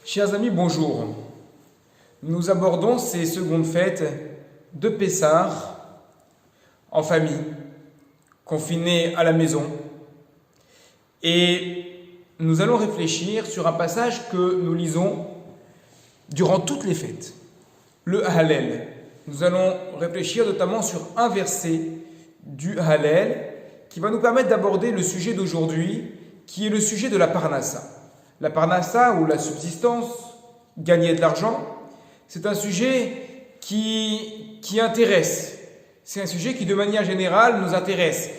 Chers amis, bonjour. Nous abordons ces secondes fêtes de Pessah en famille, confinés à la maison. Et nous allons réfléchir sur un passage que nous lisons durant toutes les fêtes, le Hallel. Nous allons réfléchir notamment sur un verset du Hallel qui va nous permettre d'aborder le sujet d'aujourd'hui, qui est le sujet de la Parnassa. La Parnassa, ou la subsistance, gagner de l'argent, c'est un sujet qui intéresse. C'est un sujet qui, de manière générale, nous intéresse.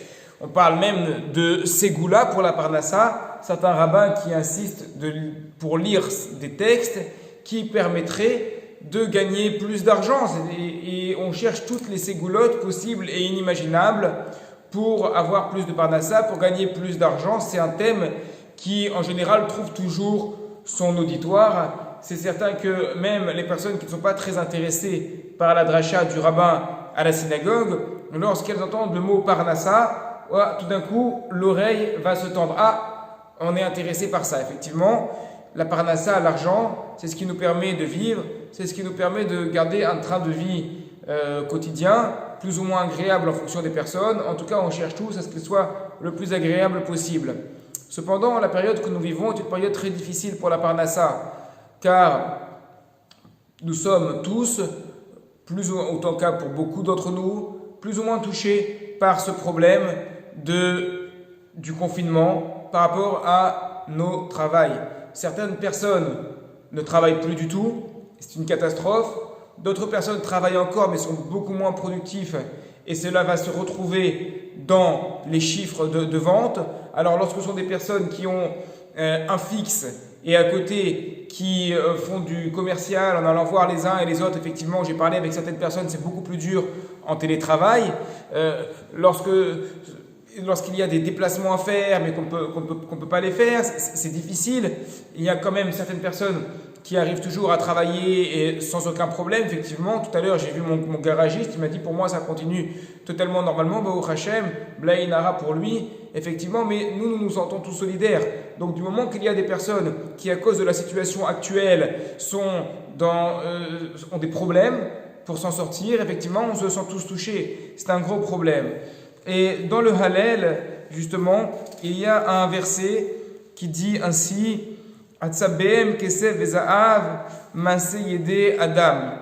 On parle même de Ségoula pour la Parnassa. Certains rabbins qui insistent pour lire des textes qui permettraient de gagner plus d'argent. Et on cherche toutes les ségoulottes possibles et inimaginables pour avoir plus de Parnassa, pour gagner plus d'argent. C'est un thème qui, en général, trouve toujours son auditoire. C'est certain que même les personnes qui ne sont pas très intéressées par la dracha du rabbin à la synagogue, lorsqu'elles entendent le mot Parnassa, tout d'un coup, l'oreille va se tendre. Ah, on est intéressé par ça. Effectivement, la Parnassa, l'argent, c'est ce qui nous permet de vivre, c'est ce qui nous permet de garder un train de vie quotidien, plus ou moins agréable en fonction des personnes. En tout cas, on cherche tous à ce qu'il soit le plus agréable possible. Cependant, la période que nous vivons est une période très difficile pour la Parnassa, car nous sommes tous, plus ou moins, autant cas pour beaucoup d'entre nous, plus ou moins touchés par ce problème du confinement par rapport à nos travails. Certaines personnes ne travaillent plus du tout, c'est une catastrophe. D'autres personnes travaillent encore mais sont beaucoup moins productifs et cela va se retrouver dans les chiffres de vente. Alors lorsque ce sont des personnes qui ont un fixe et à côté qui font du commercial en allant voir les uns et les autres, effectivement j'ai parlé avec certaines personnes, c'est beaucoup plus dur en télétravail. Lorsqu'il y a des déplacements à faire mais qu'on peut pas les faire, c'est difficile. Il y a quand même certaines personnes qui arrivent toujours à travailler et sans aucun problème. Effectivement, tout à l'heure, j'ai vu mon garagiste, il m'a dit pour moi ça continue totalement normalement, Baruch Hashem, Blaïnara pour lui, effectivement, mais nous nous sentons tous solidaires. Donc du moment qu'il y a des personnes qui, à cause de la situation actuelle, ont des problèmes pour s'en sortir, effectivement, on se sent tous touchés. C'est un gros problème. Et dans le Hallel, justement, il y a un verset qui dit ainsi: Atsabeem kesef vezaav maseh yedei Adam.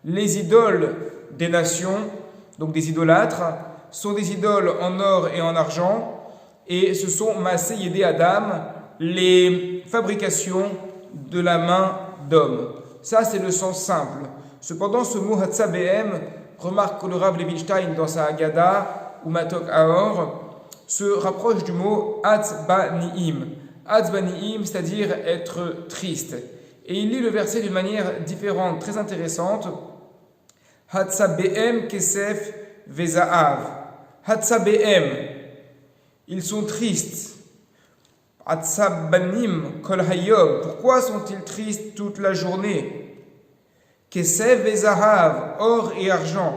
Les idoles des nations, donc des idolâtres, sont des idoles en or et en argent, et ce sont maseh yedei Adam, les fabrications de la main d'homme. Ça, c'est le sens simple. Cependant, ce mot Atsabeem, remarque que le Rav Levinstein dans sa Haggadah ou Matok Aor, se rapproche du mot Atzbaniim. Atzbaniim, c'est-à-dire être triste. Et il lit le verset d'une manière différente, très intéressante. Hatsabeem kesef vezaav. Hatsabeem, ils sont tristes. Hatsabanim kol hayom. Pourquoi sont-ils tristes toute la journée? Kesef vezaav, or et argent.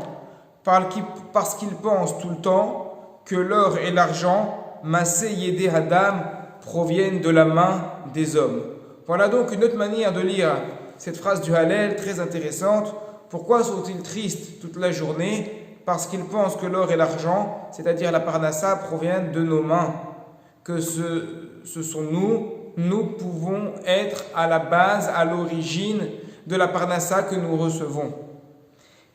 Parce qu'ils pensent tout le temps que l'or et l'argent, maseh yedei Adam, proviennent de la main des hommes. Voilà donc une autre manière de lire cette phrase du Hallel, très intéressante. Pourquoi sont-ils tristes toute la journée? Parce qu'ils pensent que l'or et l'argent, c'est-à-dire la Parnassa, proviennent de nos mains. Que ce sont nous pouvons être à la base, à l'origine de la Parnassa que nous recevons.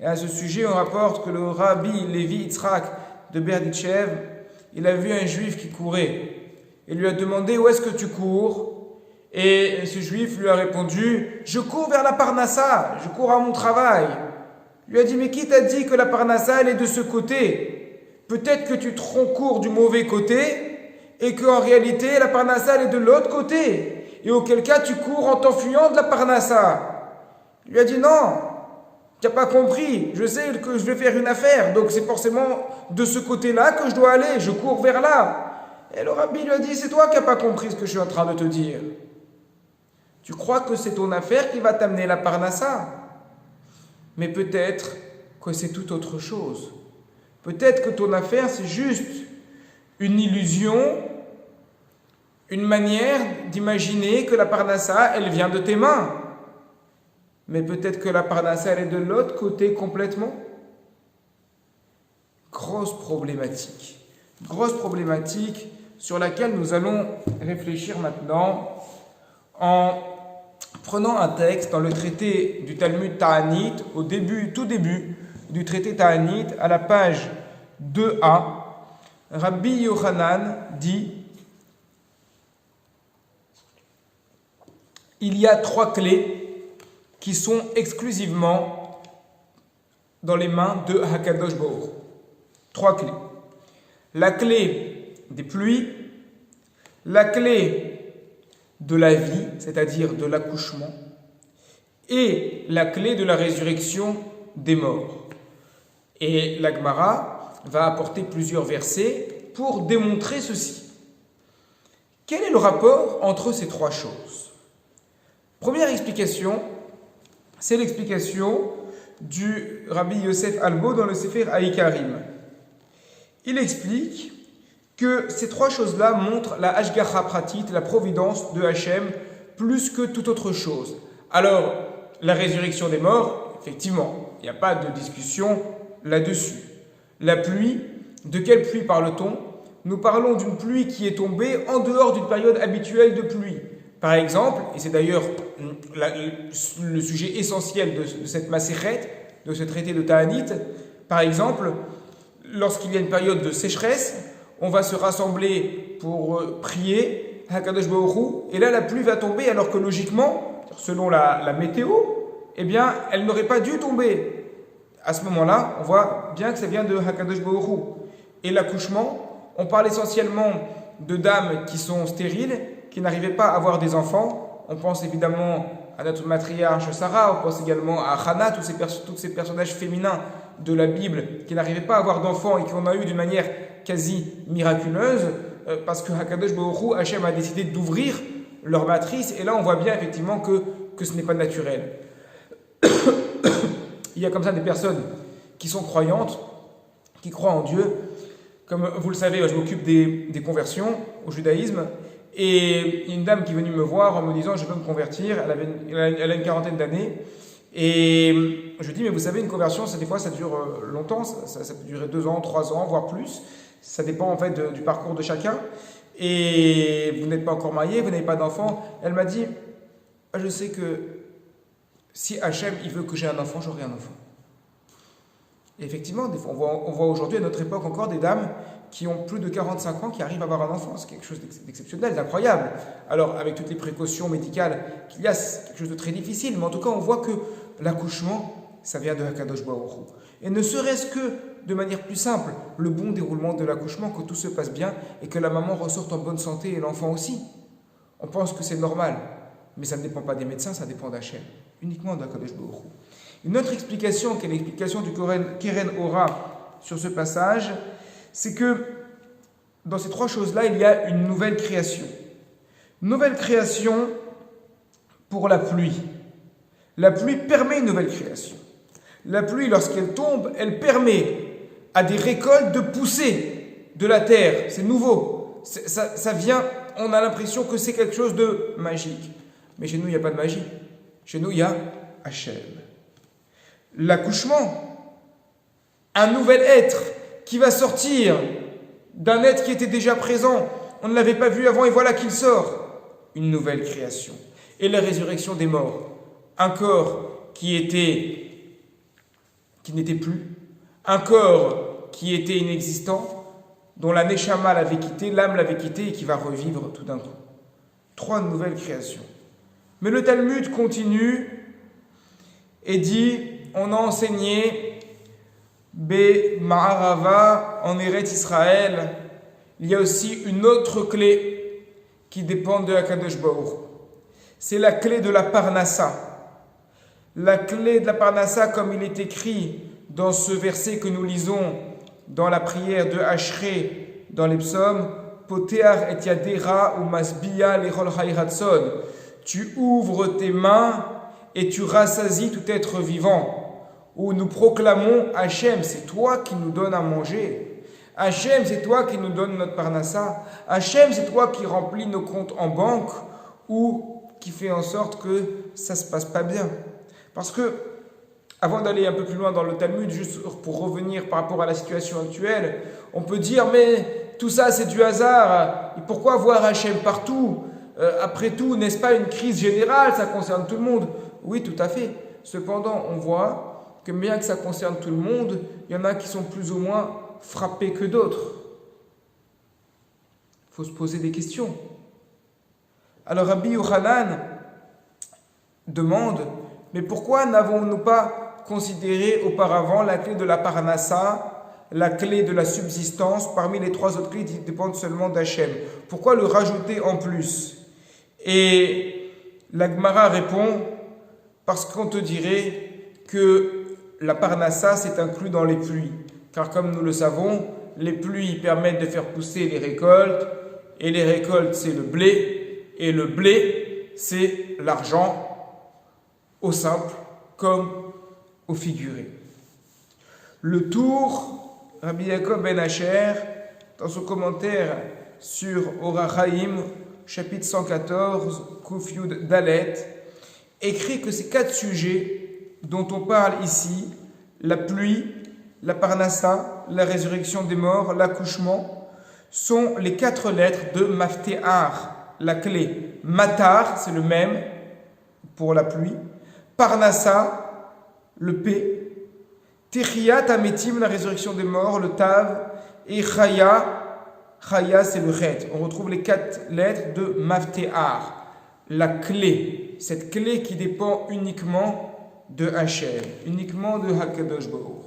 Et à ce sujet, on rapporte que le Rabbi Levi Yitzhak de Berditchev, il a vu un juif qui courait. Il lui a demandé: où est-ce que tu cours? Et ce juif lui a répondu: je cours vers la Parnassa, je cours à mon travail. Il lui a dit: mais qui t'a dit que la Parnassa elle est de ce côté? Peut-être que tu cours du mauvais côté et qu'en réalité la Parnassa elle est de l'autre côté. Et auquel cas tu cours en t'enfuyant de la Parnassa. Il lui a dit: non, tu n'as pas compris, je sais que je vais faire une affaire, donc c'est forcément de ce côté-là que je dois aller, je cours vers là. Et le rabbi lui a dit: c'est toi qui n'as pas compris ce que je suis en train de te dire. Tu crois que c'est ton affaire qui va t'amener la Parnassa, mais peut-être que c'est tout autre chose. Peut-être que ton affaire c'est juste une illusion une manière d'imaginer que la parnassa, elle vient de tes mains. Mais peut-être que la parnassa, elle est de l'autre côté complètement. Grosse problématique sur laquelle nous allons réfléchir maintenant en prenant un texte dans le traité du Talmud Ta'anit, tout début du traité Ta'anit, à la page 2a, Rabbi Yochanan dit: il y a 3 clés qui sont exclusivement dans les mains de Hakadosh Baruch Hu. 3 clés. La clé des pluies, la clé de la vie, c'est-à-dire de l'accouchement, et la clé de la résurrection des morts. Et la Gemara va apporter plusieurs versets pour démontrer ceci. Quel est le rapport entre ces 3 choses? Première explication, c'est l'explication du Rabbi Yosef Albo dans le Sefer Haïkarim. Il explique que ces 3 choses-là montrent la Hashgacha pratit, la providence de Hachem, plus que toute autre chose. Alors, la résurrection des morts, effectivement, il n'y a pas de discussion là-dessus. La pluie, de quelle pluie parle-t-on? Nous parlons d'une pluie qui est tombée en dehors d'une période habituelle de pluie. Par exemple, et c'est d'ailleurs le sujet essentiel de cette Masechet, de ce traité de Ta'anit, par exemple, lorsqu'il y a une période de sécheresse, on va se rassembler pour prier Hakadosh Baruch Hu, et là la pluie va tomber alors que logiquement, selon la météo, eh bien, elle n'aurait pas dû tomber. À ce moment-là, on voit bien que ça vient de Hakadosh Baruch Hu. Et l'accouchement, on parle essentiellement de dames qui sont stériles, qui n'arrivaient pas à avoir des enfants. On pense évidemment à notre matriarche Sarah, on pense également à Hannah, tous ces personnages féminins de la Bible qui n'arrivaient pas à avoir d'enfants et qui en ont eu d'une manière quasi miraculeuse, parce que Hakadosh Baruch Hu, Hachem a décidé d'ouvrir leur matrice, et là on voit bien effectivement que ce n'est pas naturel. Il y a comme ça des personnes qui sont croyantes, qui croient en Dieu. Comme vous le savez, je m'occupe des conversions au judaïsme, et il y a une dame qui est venue me voir en me disant: je veux me convertir. Elle a une quarantaine d'années, et je lui dis: mais vous savez, une conversion, des fois ça dure longtemps, ça peut durer 2 ans, 3 ans, voire plus. Ça dépend en fait du parcours de chacun. Et vous n'êtes pas encore marié, vous n'avez pas d'enfant. Elle m'a dit: je sais que si Hachem il veut que j'ai un enfant, j'aurai un enfant. Et effectivement, des fois, on voit aujourd'hui à notre époque encore des dames qui ont plus de 45 ans qui arrivent à avoir un enfant. C'est quelque chose d'exceptionnel, d'incroyable. Alors, avec toutes les précautions médicales qu'il y a, c'est quelque chose de très difficile. Mais en tout cas, on voit que l'accouchement, ça vient de Hakadosh Baruch Hu. Et ne serait-ce que de manière plus simple, le bon déroulement de l'accouchement, que tout se passe bien et que la maman ressorte en bonne santé et l'enfant aussi. On pense que c'est normal. Mais ça ne dépend pas des médecins, ça dépend d'Hachem. Uniquement d'Hakadosh Baruch Hu. Une autre explication, qui est l'explication du Keren Ora sur ce passage, c'est que dans ces 3 choses-là, il y a une nouvelle création. Nouvelle création pour la pluie. La pluie permet une nouvelle création. La pluie, lorsqu'elle tombe, elle permet à des récoltes de pousser de la terre. C'est nouveau. Ça vient, on a l'impression que c'est quelque chose de magique. Mais chez nous, il n'y a pas de magie. Chez nous, il y a Hachem. L'accouchement, un nouvel être qui va sortir d'un être qui était déjà présent, on ne l'avait pas vu avant et voilà qu'il sort, une nouvelle création. Et la résurrection des morts, un corps qui n'était plus, un corps qui était inexistant, dont la neshama l'avait quitté, l'âme l'avait quitté et qui va revivre tout d'un coup. 3 nouvelles créations. Mais le Talmud continue et dit: on a enseigné Be Ma'arava en Eretz Israël. Il y a aussi une autre clé qui dépend de Hakadosh Baruch Hu. C'est la clé de la Parnassa. La clé de la Parnassa, comme il est écrit dans ce verset que nous lisons dans la prière de Ashré dans les psaumes: Poteach et yadera ou masbia lechol hayratson. Tu ouvres tes mains et tu rassasies tout être vivant. Où nous proclamons: Hachem, c'est toi qui nous donnes à manger. Hachem, c'est toi qui nous donne notre parnassa. Hachem, c'est toi qui remplis nos comptes en banque ou qui fait en sorte que ça se passe pas bien. Parce que, avant d'aller un peu plus loin dans le Talmud, juste pour revenir par rapport à la situation actuelle, on peut dire, mais tout ça c'est du hasard. Et pourquoi voir Hachem partout? Après tout, n'est-ce pas une crise générale? Ça concerne tout le monde. Oui, tout à fait. Cependant, on voit que bien que ça concerne tout le monde, il y en a qui sont plus ou moins frappés que d'autres. Il faut se poser des questions. Alors Rabbi Yochanan demande, mais pourquoi n'avons-nous pas considéré auparavant la clé de la parnassa, la clé de la subsistance, parmi les 3 autres clés qui dépendent seulement d'Hachem? Pourquoi le rajouter en plus? Et la Gemara répond, parce qu'on te dirait que la parnassa c'est inclus dans les pluies. Car comme nous le savons, les pluies permettent de faire pousser les récoltes, et les récoltes c'est le blé, et le blé c'est l'argent, au simple comme au figuré. Le tour, Rabbi Yaakov ben Asher, dans son commentaire sur Orach Chaim, chapitre 114, Kuf Yud Dalet, écrit que ces 4 sujets dont on parle ici, la pluie, la parnassa, la résurrection des morts, l'accouchement, sont les 4 lettres de Mafte'ar, la clé. Matar, c'est le même pour la pluie. Parnassa, le P. Techiyat Ametim, la résurrection des morts, le Tav. Et Chaya, Chaya, c'est le Ret. On retrouve les 4 lettres de Mafte'ar, la clé. Cette clé qui dépend uniquement de Hachem, uniquement de Hakadosh Baruch.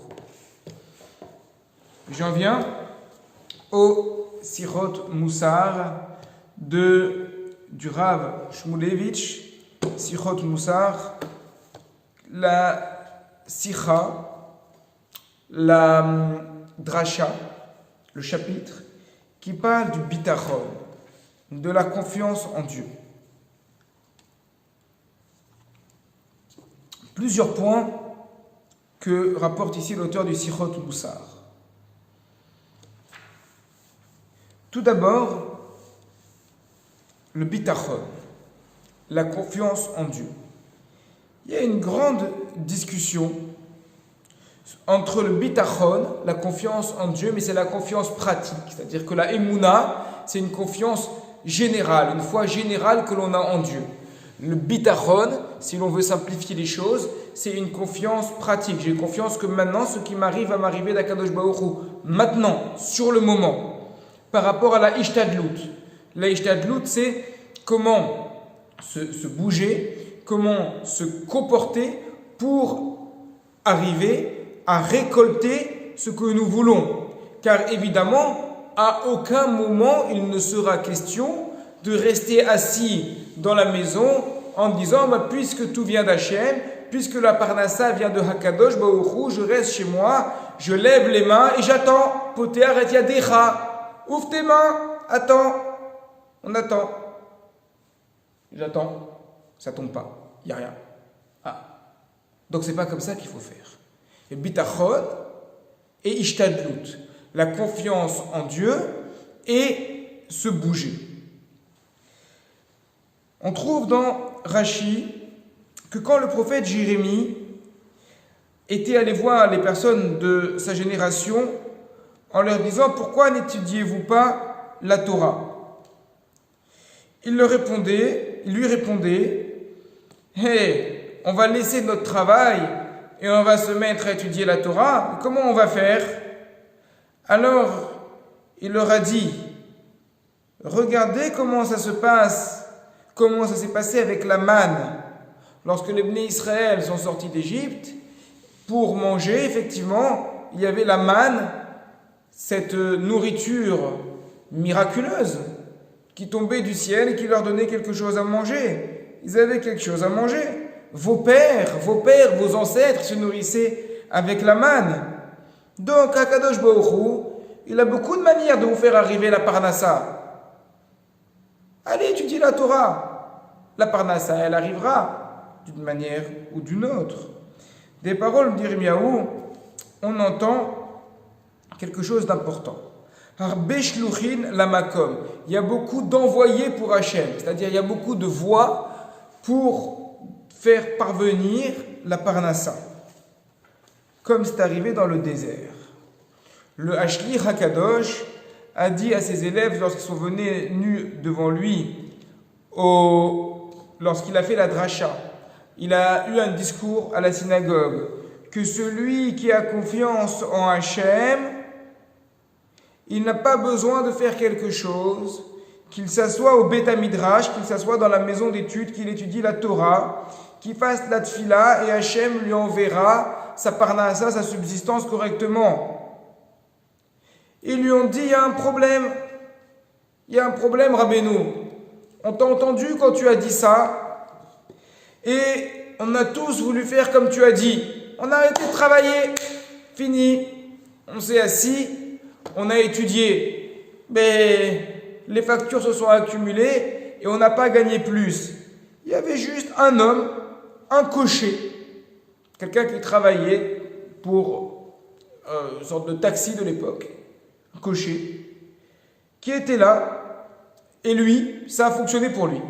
J'en viens au Sichot Moussar du Rav Shmulevitch. Sichot Moussar, la Sicha, la Drasha, le chapitre qui parle du Bitachon, de la confiance en Dieu. Plusieurs points que rapporte ici l'auteur du Sichot Moussar. Tout d'abord, le bitachon, la confiance en Dieu. Il y a une grande discussion entre le bitachon, la confiance en Dieu, mais c'est la confiance pratique. C'est-à-dire que la émouna, c'est une confiance générale, une foi générale que l'on a en Dieu. Le bitachon, si l'on veut simplifier les choses, c'est une confiance pratique. J'ai confiance que maintenant, ce qui m'arrive va m'arriver d'Akadosh Baruch Hu. Maintenant, sur le moment. Par rapport à la ishtadlut. La ishtadlut, c'est comment se bouger, comment se comporter pour arriver à récolter ce que nous voulons. Car évidemment, à aucun moment il ne sera question de rester assis dans la maison en disant puisque tout vient d'Hachem, puisque la parnassa vient de Hakadosh Baruch Hu, je reste chez moi, je lève les mains et j'attends. Poter et yadecha. Ouvre tes mains, attends, on attend. J'attends, ça tombe pas, il n'y a rien. Donc c'est pas comme ça qu'il faut faire. Et bitachon et ishtadlut, la confiance en Dieu et se bouger. On trouve dans Rashi que quand le prophète Jérémie était allé voir les personnes de sa génération en leur disant « Pourquoi n'étudiez-vous pas la Torah ?» Il lui répondait « Hey, on va laisser notre travail et on va se mettre à étudier la Torah. Comment on va faire ?» Alors, il leur a dit « Regardez comment ça se passe, comment ça s'est passé avec la manne. Lorsque les Bnei Israël sont sortis d'Égypte, pour manger, effectivement, il y avait la manne, cette nourriture miraculeuse qui tombait du ciel et qui leur donnait quelque chose à manger. Ils avaient quelque chose à manger. Vos pères, vos ancêtres se nourrissaient avec la manne. Donc, Akadosh Baruch Hu, il a beaucoup de manières de vous faire arriver la parnassa. Allez étudier la Torah. La parnassa, elle arrivera d'une manière ou d'une autre. Des paroles d'Yirmiyahu, on entend quelque chose d'important. Harbe shluchin lamakom. Il y a beaucoup d'envoyés pour Hachem, c'est-à-dire il y a beaucoup de voies pour faire parvenir la parnassa, comme c'est arrivé dans le désert. Le Hashlich Hakadosh a dit à ses élèves lorsqu'ils sont venus devant lui, lorsqu'il a fait la dracha, il a eu un discours à la synagogue, que celui qui a confiance en Hachem, il n'a pas besoin de faire quelque chose, qu'il s'assoie au Beth Midrash, qu'il s'assoie dans la maison d'études, qu'il étudie la Torah, qu'il fasse la tfila et Hachem lui enverra sa parnassa, sa subsistance correctement. Ils lui ont dit, il y a un problème, Rabbeinu. On t'a entendu quand tu as dit ça, et on a tous voulu faire comme tu as dit. On a arrêté de travailler, fini, on s'est assis, on a étudié, mais les factures se sont accumulées et on n'a pas gagné plus. Il y avait juste un homme, un cocher, quelqu'un qui travaillait pour une sorte de taxi de l'époque, un cocher, qui était là, et lui, ça a fonctionné pour lui.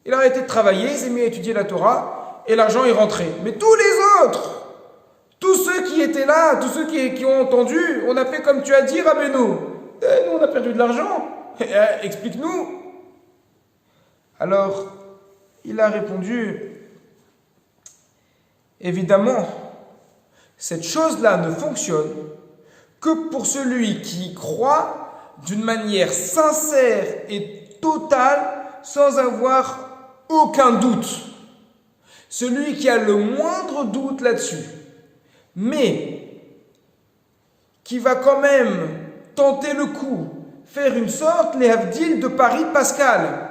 Il a arrêté de travailler, il s'est mis à étudier la Torah, et l'argent est rentré. Mais tous les autres, tous ceux qui étaient là, tous ceux qui ont entendu, on a fait comme tu as dit, Rabbeinu. Nous, on a perdu de l'argent. Explique-nous. Alors, il a répondu, évidemment, cette chose-là ne fonctionne que pour celui qui y croit d'une manière sincère et totale, sans avoir aucun doute. Celui qui a le moindre doute là-dessus, mais qui va quand même tenter le coup, faire une sorte, les Havdil de Paris Pascal.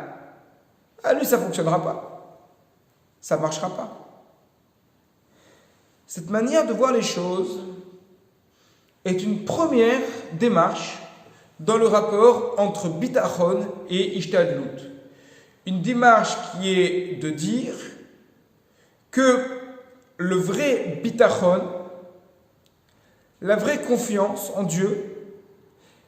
À lui, ça ne fonctionnera pas. Ça ne marchera pas. Cette manière de voir les choses est une première démarche dans le rapport entre bitachon et ishtadlut. Une démarche qui est de dire que le vrai bitachon, la vraie confiance en Dieu,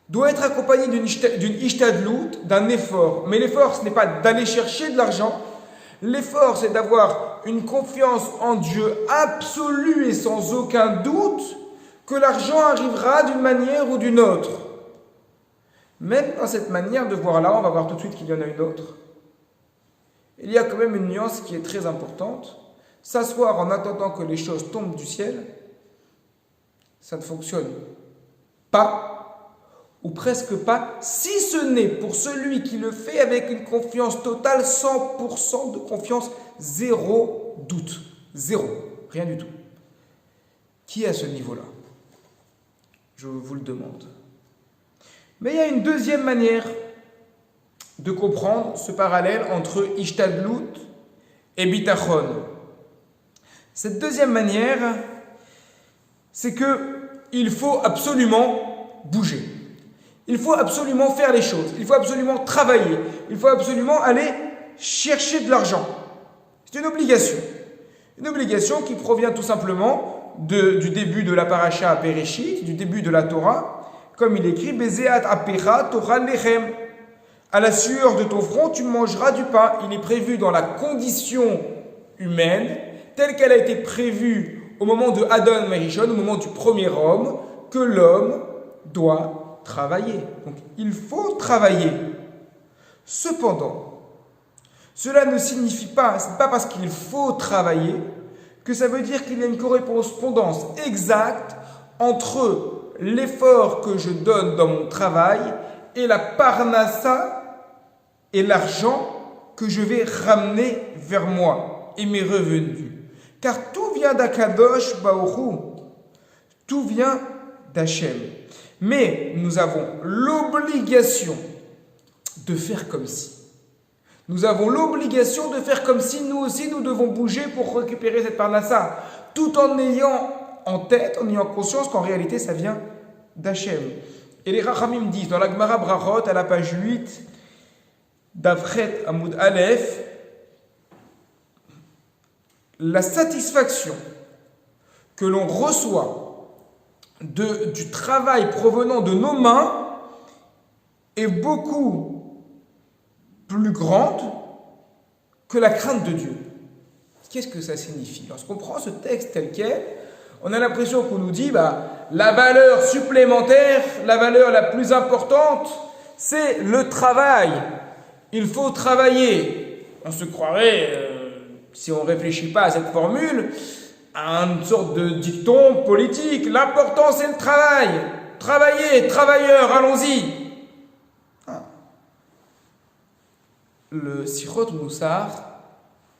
doit être accompagné d'une ishtadlut, d'un effort. Mais l'effort, ce n'est pas d'aller chercher de l'argent. L'effort, c'est d'avoir une confiance en Dieu absolue et sans aucun doute que l'argent arrivera d'une manière ou d'une autre. Même dans cette manière de voir là, on va voir tout de suite qu'il y en a une autre. Il y a quand même une nuance qui est très importante. S'asseoir en attendant que les choses tombent du ciel, ça ne fonctionne pas, ou presque pas, si ce n'est pour celui qui le fait avec une confiance totale, 100% de confiance, zéro doute, zéro, rien du tout. Qui est à ce niveau-là? Je vous le demande. Mais il y a une deuxième manière de comprendre ce parallèle entre ishtadlut et bitachon. Cette deuxième manière, c'est que il faut absolument bouger. Il faut absolument faire les choses. Il faut absolument travailler. Il faut absolument aller chercher de l'argent. C'est une obligation. Une obligation qui provient tout simplement du début de la paracha à Bereshit, du début de la Torah, comme il écrit, Bezeat apecha Torah lechem. À la sueur de ton front, tu mangeras du pain. Il est prévu dans la condition humaine, telle qu'elle a été prévue au moment de Adam Merishon, au moment du premier homme, que l'homme doit travailler. Donc, il faut travailler. Cependant, cela ne signifie pas, ce n'est pas parce qu'il faut travailler que ça veut dire qu'il y a une correspondance exacte entre l'effort que je donne dans mon travail et la parnassa et l'argent que je vais ramener vers moi et mes revenus. Car tout vient d'Akadosh Baruch Hu, tout vient d'Hachem. Mais nous avons l'obligation de faire comme si. Nous avons l'obligation de faire comme si nous aussi nous devons bouger pour récupérer cette parnassa, tout en ayant en tête, en ayant conscience qu'en réalité ça vient d'Hachem. Et les Rachamim disent dans la Gemara Brachot à la page 8 d'Avret Amoud Aleph, la satisfaction que l'on reçoit du travail provenant de nos mains est beaucoup plus grande que la crainte de Dieu. Qu'est-ce que ça signifie? Lorsqu'on prend ce texte tel quel, on a l'impression qu'on nous dit la valeur supplémentaire, la valeur la plus importante, c'est le travail. Il faut travailler. On se croirait, si on ne réfléchit pas à cette formule, à une sorte de dicton politique. L'important, c'est le travail. Travaillez, travailleurs, allons-y. Le Sichot Moussar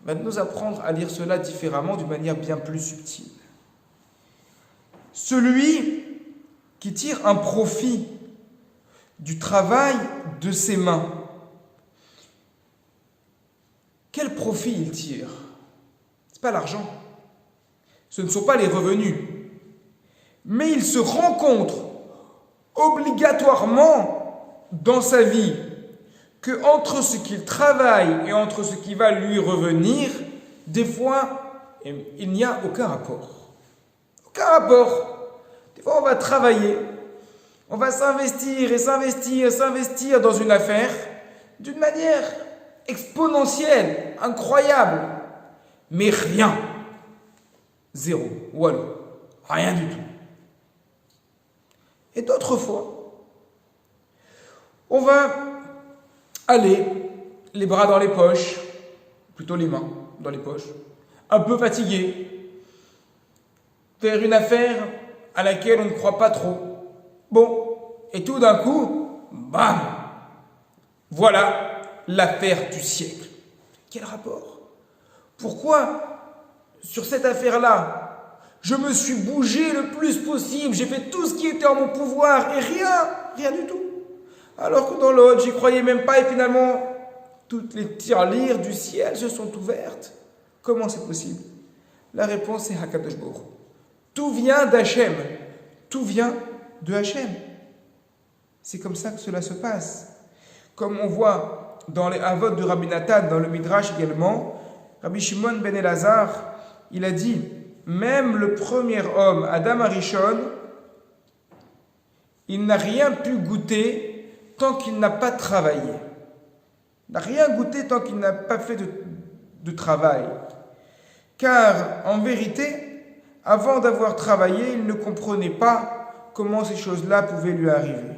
va nous apprendre à lire cela différemment, d'une manière bien plus subtile. Celui qui tire un profit du travail de ses mains, quel profit il tire? Ce n'est pas l'argent, ce ne sont pas les revenus, mais il se rencontre obligatoirement dans sa vie que entre ce qu'il travaille et entre ce qui va lui revenir, des fois, il n'y a aucun rapport. Aucun rapport. Des fois, on va travailler, on va s'investir et s'investir et s'investir dans une affaire d'une manière exponentielle, incroyable, mais rien. Zéro. Walou. Rien du tout. Et d'autres fois, on va aller, les bras dans les poches, plutôt les mains dans les poches, un peu fatigué, faire une affaire à laquelle on ne croit pas trop. Bon, et tout d'un coup, bam! Voilà l'affaire du siècle. Quel rapport? Pourquoi, sur cette affaire-là, je me suis bougé le plus possible, j'ai fait tout ce qui était en mon pouvoir et rien du tout. Alors que dans l'autre, j'y croyais même pas et finalement, toutes les tirelires du ciel se sont ouvertes. Comment c'est possible? La réponse est Hakadosh Baruch Hu. Tout vient d'Hachem. Tout vient de Hachem. C'est comme ça que cela se passe. Comme on voit dans les Havot de Rabbi Nathan, dans le Midrash également, Rabbi Shimon ben Elazar, il a dit, même le premier homme, Adam Arishon, il n'a rien pu goûter tant qu'il n'a pas travaillé. Il n'a rien goûté tant qu'il n'a pas fait de travail. Car, en vérité, avant d'avoir travaillé, il ne comprenait pas comment ces choses-là pouvaient lui arriver.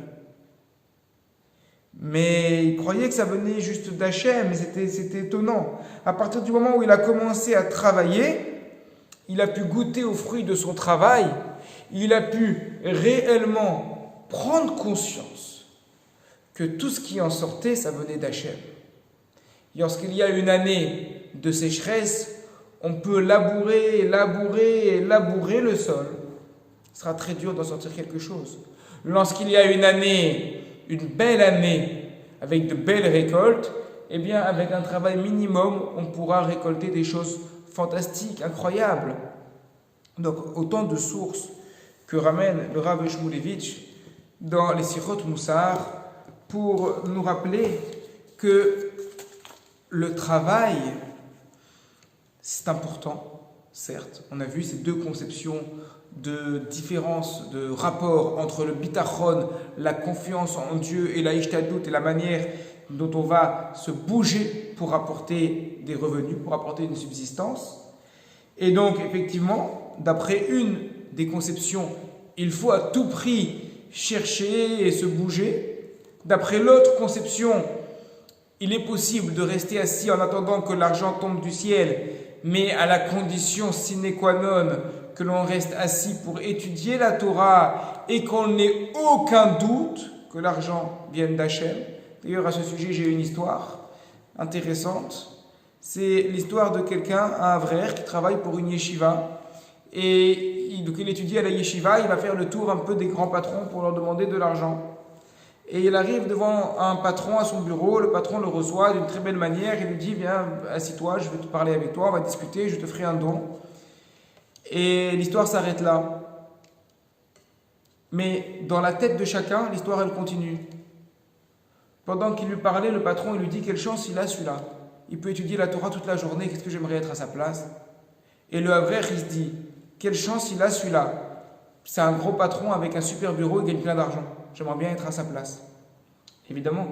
Mais il croyait que ça venait juste d'Hachem, mais c'était étonnant. À partir du moment où il a commencé à travailler, il a pu goûter aux fruits de son travail, il a pu réellement prendre conscience que tout ce qui en sortait, ça venait d'Hachem. Lorsqu'il y a une année de sécheresse, on peut labourer le sol. Ce sera très dur d'en sortir quelque chose. Lorsqu'il y a une année, une belle année, avec de belles récoltes, eh bien, avec un travail minimum, on pourra récolter des choses fantastiques, incroyables. Donc, autant de sources que ramène le Rav Shmulevitch dans les Sichot Moussar, pour nous rappeler que le travail, c'est important, certes. On a vu ces deux conceptions de différence, de rapport entre le bitachon, la confiance en Dieu, et la ishtadlut, et la manière dont on va se bouger pour apporter des revenus, pour apporter une subsistance. Et donc, effectivement, d'après une des conceptions, il faut à tout prix chercher et se bouger. D'après l'autre conception, il est possible de rester assis en attendant que l'argent tombe du ciel, mais à la condition sine qua non que l'on reste assis pour étudier la Torah et qu'on n'ait aucun doute que l'argent vienne d'Hachem. D'ailleurs, à ce sujet, j'ai une histoire intéressante. C'est l'histoire de quelqu'un, un frère, qui travaille pour une yeshiva. Et donc il étudie à la yeshiva, il va faire le tour un peu des grands patrons pour leur demander de l'argent. Et il arrive devant un patron à son bureau, le patron le reçoit d'une très belle manière, il lui dit « Viens, assis-toi, je vais te parler avec toi, on va discuter, je te ferai un don. » Et l'histoire s'arrête là. Mais dans la tête de chacun, l'histoire elle continue. Pendant qu'il lui parlait, le patron il lui dit « Quelle chance il a celui-là. Il peut étudier la Torah toute la journée, qu'est-ce que j'aimerais être à sa place. » Et le Havrer il se dit « Quelle chance il a celui-là. C'est un gros patron avec un super bureau, il gagne plein d'argent. J'aimerais bien être à sa place. » Évidemment,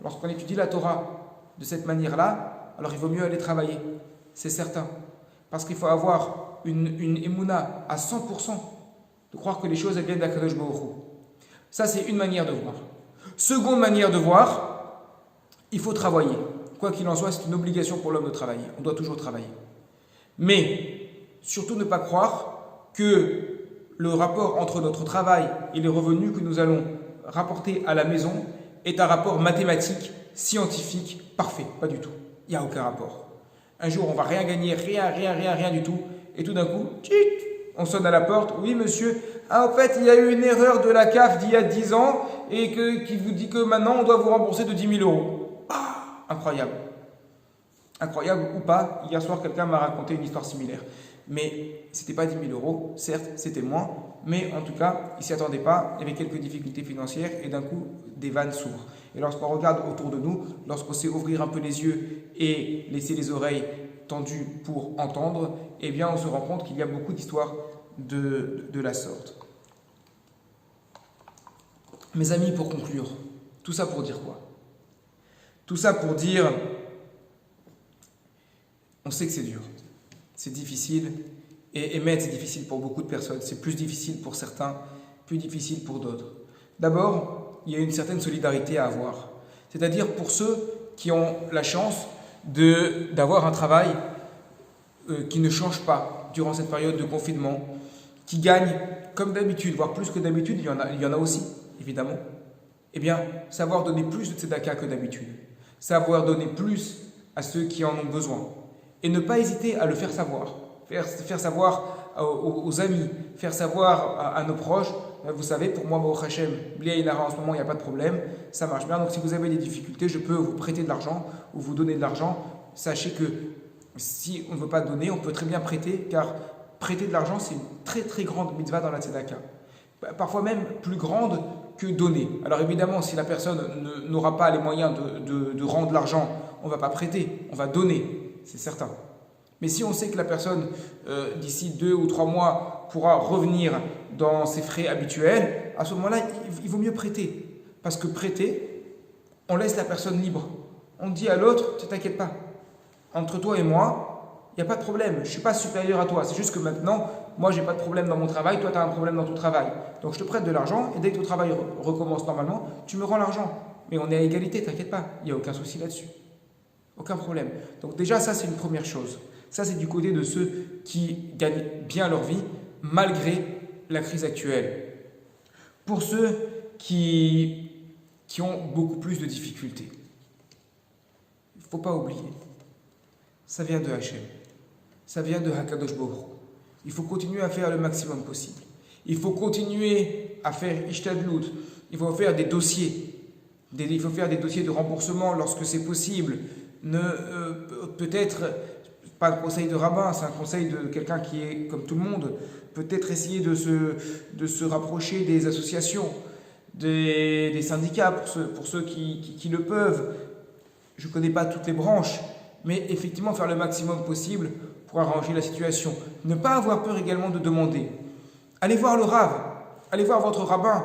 lorsqu'on étudie la Torah de cette manière-là, alors il vaut mieux aller travailler, c'est certain. Parce qu'il faut avoir une émouna à 100%, de croire que les choses elles viennent d'Akadosh Baruch Hu. Ça, c'est une manière de voir. Seconde manière de voir, il faut travailler. Quoi qu'il en soit, c'est une obligation pour l'homme de travailler. On doit toujours travailler. Mais, surtout ne pas croire que le rapport entre notre travail et les revenus que nous allons rapporter à la maison est un rapport mathématique, scientifique, parfait. Pas du tout. Il n'y a aucun rapport. Un jour, on ne va rien gagner, rien du tout. Et tout d'un coup, on sonne à la porte. Oui, monsieur. Ah, en fait, il y a eu une erreur de la CAF d'il y a 10 ans et qui vous dit que maintenant, on doit vous rembourser de 10 000 euros. Ah, incroyable. Incroyable ou pas, hier soir, quelqu'un m'a raconté une histoire similaire. Mais c'était pas 10 000 euros, certes, c'était moins, mais en tout cas, il ne s'y attendait pas, il y avait quelques difficultés financières et d'un coup, des vannes s'ouvrent. Et lorsqu'on regarde autour de nous, lorsqu'on sait ouvrir un peu les yeux et laisser les oreilles tendues pour entendre, eh bien, on se rend compte qu'il y a beaucoup d'histoires de la sorte. Mes amis, pour conclure, tout ça pour dire quoi? Tout ça pour dire, on sait que c'est dur, c'est difficile, et émettre c'est difficile pour beaucoup de personnes, c'est plus difficile pour certains, plus difficile pour d'autres. D'abord, il y a une certaine solidarité à avoir, c'est-à-dire pour ceux qui ont la chance d'avoir un travail qui ne change pas durant cette période de confinement, qui gagne comme d'habitude, voire plus que d'habitude, il y en a aussi, évidemment. Eh bien, savoir donner plus de tzedaka que d'habitude, savoir donner plus à ceux qui en ont besoin, et ne pas hésiter à le faire savoir, faire savoir aux amis, faire savoir à nos proches. Vous savez, pour moi, Baruch Hashem, Bli Ainara, en ce moment, il n'y a pas de problème, ça marche bien. Donc, si vous avez des difficultés, je peux vous prêter de l'argent ou vous donner de l'argent. Sachez que si on ne veut pas donner, on peut très bien prêter, car prêter de l'argent, c'est une très très grande mitzvah dans la tzedaka. Parfois même plus grande que donner. Alors évidemment, si la personne n'aura pas les moyens de rendre l'argent, on ne va pas prêter, on va donner, c'est certain. Mais si on sait que la personne, d'ici 2 ou 3 mois, pourra revenir dans ses frais habituels, à ce moment-là, il vaut mieux prêter. Parce que prêter, on laisse la personne libre. On dit à l'autre, ne t'inquiète pas, entre toi et moi, il n'y a pas de problème, je ne suis pas supérieur à toi. C'est juste que maintenant, moi, je n'ai pas de problème dans mon travail, toi, tu as un problème dans ton travail. Donc, je te prête de l'argent et dès que ton travail recommence normalement, tu me rends l'argent. Mais on est à égalité, t'inquiète pas, il n'y a aucun souci là-dessus. Aucun problème. Donc, déjà, ça, c'est une première chose. Ça, c'est du côté de ceux qui gagnent bien leur vie, malgré la crise actuelle. Pour ceux qui ont beaucoup plus de difficultés, il ne faut pas oublier, ça vient de Hachem. Ça vient de Hakadosh Baruch Hu. Il faut continuer à faire le maximum possible. Il faut continuer à faire Ishtadlut. Il faut faire des dossiers. Il faut faire des dossiers de remboursement lorsque c'est possible. Peut-être, pas un conseil de rabbin, c'est un conseil de quelqu'un qui est comme tout le monde. Peut-être essayer de se rapprocher des associations, des syndicats pour ceux qui le peuvent. Je ne connais pas toutes les branches, mais effectivement faire le maximum possible pour arranger la situation. Ne pas avoir peur également de demander. Allez voir le Rav, allez voir votre rabbin,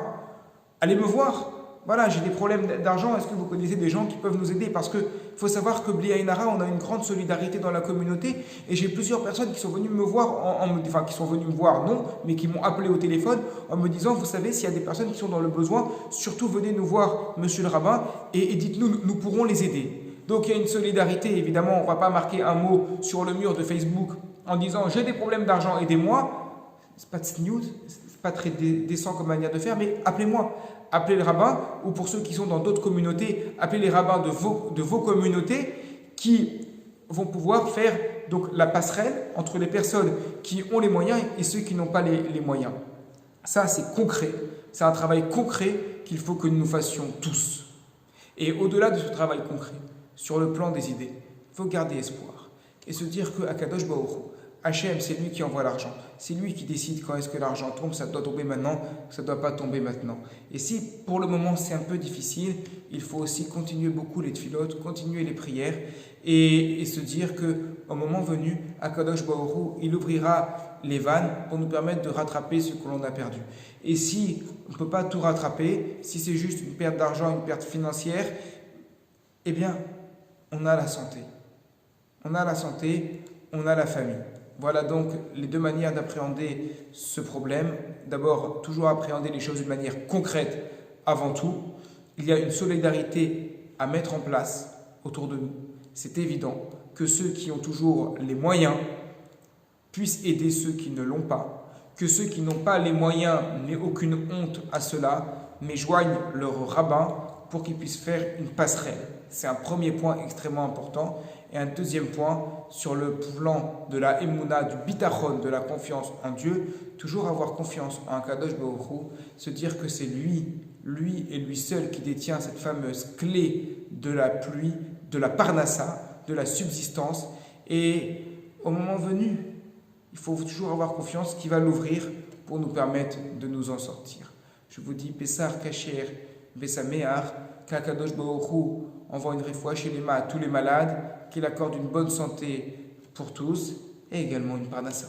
allez me voir. Voilà, j'ai des problèmes d'argent, est-ce que vous connaissez des gens qui peuvent nous aider? Parce qu'il faut savoir que Bli Ainara, on a une grande solidarité dans la communauté et j'ai plusieurs personnes qui sont venues me voir, qui sont venues me voir, non, mais qui m'ont appelé au téléphone en me disant, vous savez, s'il y a des personnes qui sont dans le besoin, surtout venez nous voir, monsieur le rabbin, et dites-nous, nous pourrons les aider. Donc il y a une solidarité, évidemment, on ne va pas marquer un mot sur le mur de Facebook en disant j'ai des problèmes d'argent, aidez-moi. C'est pas de news, c'est pas très décent comme manière de faire, mais appelez-moi, appelez le rabbin, ou pour ceux qui sont dans d'autres communautés, appelez les rabbins de vos communautés qui vont pouvoir faire donc la passerelle entre les personnes qui ont les moyens et ceux qui n'ont pas les moyens. Ça, c'est concret, c'est un travail concret qu'il faut que nous fassions tous. Et au-delà de ce travail concret, sur le plan des idées, il faut garder espoir et se dire que Akadosh Baruch Hu, Hachem, c'est lui qui envoie l'argent, c'est lui qui décide quand est-ce que l'argent tombe, ça doit tomber maintenant, ça ne doit pas tomber maintenant. Et si pour le moment c'est un peu difficile, il faut aussi continuer beaucoup les tfilotes, continuer les prières et se dire que au moment venu, Akadosh Baruch Hu, il ouvrira les vannes pour nous permettre de rattraper ce que l'on a perdu. Et si on ne peut pas tout rattraper, si c'est juste une perte d'argent, une perte financière, eh bien, on a la santé. On a la santé, on a la famille. Voilà donc les deux manières d'appréhender ce problème. D'abord, toujours appréhender les choses d'une manière concrète avant tout. Il y a une solidarité à mettre en place autour de nous. C'est évident que ceux qui ont toujours les moyens puissent aider ceux qui ne l'ont pas, que ceux qui n'ont pas les moyens n'aient aucune honte à cela, mais joignent leur rabbin pour qu'ils puissent faire une passerelle. C'est un premier point extrêmement important. Et un deuxième point, sur le plan de la émouna, du bitachon, de la confiance en Dieu, toujours avoir confiance en Kadosh Baruch Hu, se dire que c'est lui et lui seul qui détient cette fameuse clé de la pluie, de la parnassa, de la subsistance. Et au moment venu, il faut toujours avoir confiance qu'il va l'ouvrir pour nous permettre de nous en sortir. Je vous dis, Pessar Kacher, Besamear, qu'Akadosh Baruch Hu envoie une réfoua chez à tous les malades, qu'il accorde une bonne santé pour tous et également une parnassa.